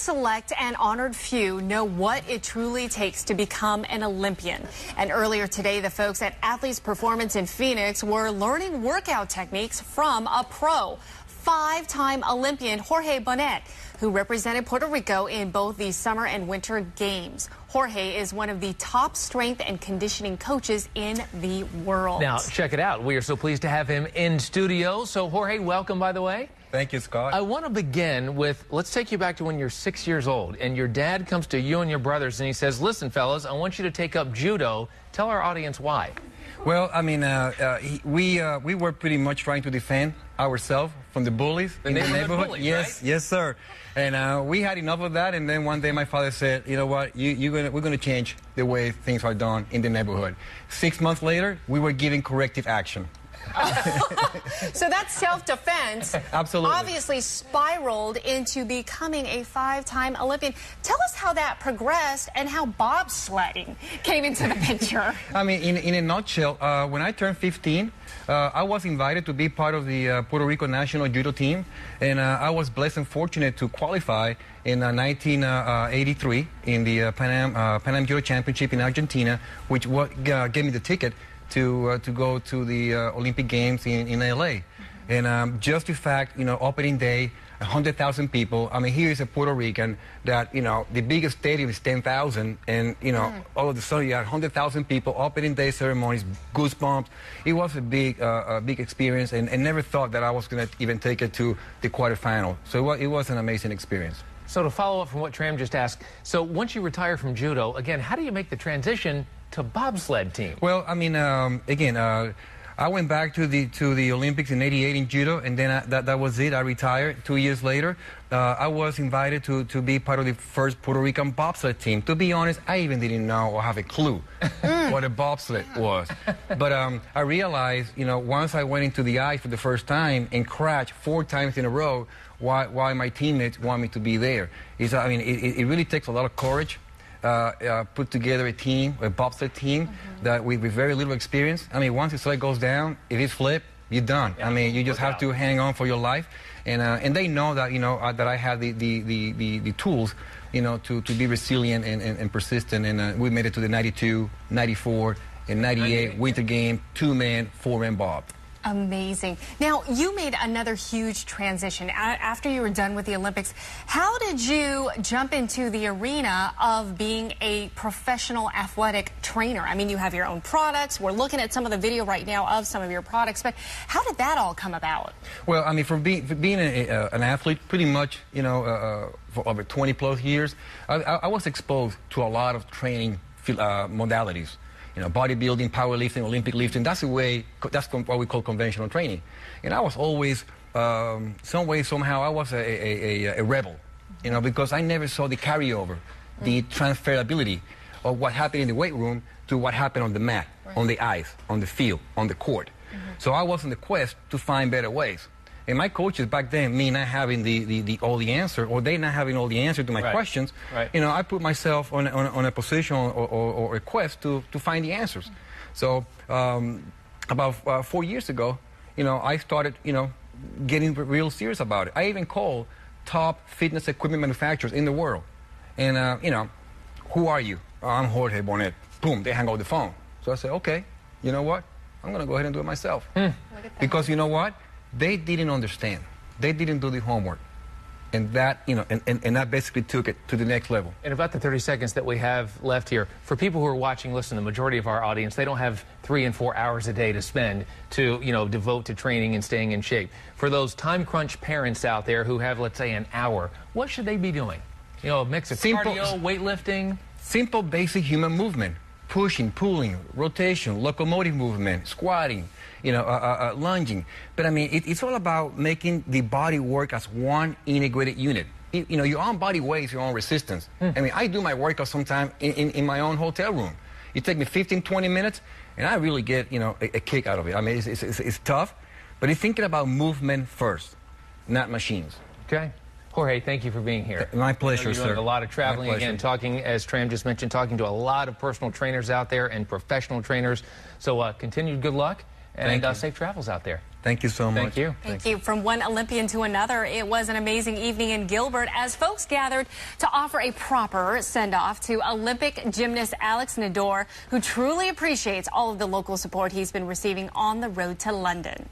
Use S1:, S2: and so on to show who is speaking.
S1: select and honored few know what it truly takes to become an Olympian. And earlier today, the folks at Athletes Performance in Phoenix were learning workout techniques from a pro, five-time Olympian Jorge Bonnet, who represented Puerto Rico in both the Summer and Winter Games. Jorge is one of the top strength and conditioning coaches in the world.
S2: Now, check it out. We are so pleased to have him in studio. So, Jorge, welcome, by the way.
S3: Thank you, Scott.
S2: I want to begin with, let's take you back to when you're 6 years old, and your dad comes to you and your brothers, and he says, listen, fellas, I want you to take up judo. Tell our audience why.
S3: Well, I mean, we were pretty much trying to defend ourselves from the bullies in the neighborhood.
S2: Bullies,
S3: yes,
S2: right?
S3: Yes, sir. And we had enough of that. And then one day my father said, you know what, we're going to change the way things are done in the neighborhood. 6 months later, we were giving corrective action.
S1: So that self-defense
S3: Absolutely.
S1: obviously spiraled into becoming a five-time Olympian. Tell us how that progressed and how bobsledding came into the picture.
S3: I mean, in a nutshell, when I turned 15, I was invited to be part of the Puerto Rico national judo team, and I was blessed and fortunate to qualify in 1983 in the Pan Am Judo Championship in Argentina, which gave me the ticket to go to the Olympic Games in LA. And just the fact, opening day, 100,000 people. I mean, here is a Puerto Rican that, the biggest stadium is 10,000, and, all of a sudden you had 100,000 people, opening day ceremonies, goosebumps. It was a big experience, and never thought that I was going to even take it to the quarterfinal. So it was an amazing experience.
S2: So to follow up from what Tram just asked, so once you retire from judo, again, how do you make the transition to bobsled team?
S3: Well, I mean, again, I went back to the Olympics in '88 in judo, and then that was it. I retired 2 years later. I was invited to be part of the first Puerto Rican bobsled team. To be honest, I even didn't know or have a clue what a bobsled was. But I realized, once I went into the ice for the first time and crashed 4 times in a row, why my teammates want me to be there. I mean, it really takes a lot of courage. Put together a team, a bobsled team, that with very little experience. I mean, once the sled goes down, if it's flipped, you're done. Yeah, I mean, you just have to hang on for your life, and they know that that I have the tools, to be resilient and persistent. And we made it to the '92, '94, and '98 Winter Game, 2-man, 4-man bob.
S1: Amazing. Now, you made another huge transition after you were done with the Olympics. How did you jump into the arena of being a professional athletic trainer? I mean, you have your own products. We're looking at some of the video right now of some of your products, but how did that all come about? Well,
S3: I mean, for being an athlete, pretty much, for over 20-plus years, I was exposed to a lot of training modalities. Bodybuilding, powerlifting, Olympic lifting, that's what we call conventional training. And I was always, some way, somehow, I was a rebel, because I never saw the carryover, the transferability of what happened in the weight room to what happened on the mat, on the ice, on the field, on the court. So I was on the quest to find better ways. And my coaches back then, me not having all the answer, or they not having all the answer to my questions, I put myself on a position or a quest to find the answers. So about 4 years ago, I started, getting real serious about it. I even called top fitness equipment manufacturers in the world. And, who are you? Oh, I'm Jorge Bonnet. Boom, they hang up the phone. So I said, okay, you know what? I'm going to go ahead and do it myself. Because you know what? They didn't understand. They didn't do the homework. And that, and that basically took it to the next level.
S2: In about the 30 seconds that we have left here, for people who are watching, listen, the majority of our audience, they don't have 3 and 4 hours a day to spend to, devote to training and staying in shape. For those time crunch parents out there who have, let's say, an hour, what should they be doing? A mix of cardio, weightlifting?
S3: Simple, basic human movement. Pushing, pulling, rotation, locomotive movement, squatting, lunging. But I mean, it's all about making the body work as one integrated unit. Your own body weighs your own resistance. I mean, I do my workout sometimes in my own hotel room. It takes me 15, 20 minutes, and I really get, a kick out of it. I mean, it's tough, but it's thinking about movement first, not machines.
S2: Okay. Jorge, thank you for being here.
S3: My pleasure,
S2: sir. You're doing a lot of traveling, again, talking, as Tram just mentioned, talking to a lot of personal trainers out there and professional trainers. So continued good luck. and safe travels out there.
S3: Thank you so much.
S2: Thank you.
S1: Thank you. From one Olympian to another, it was an amazing evening in Gilbert as folks gathered to offer a proper send-off to Olympic gymnast Alex Nador, who truly appreciates all of the local support he's been receiving on the road to London.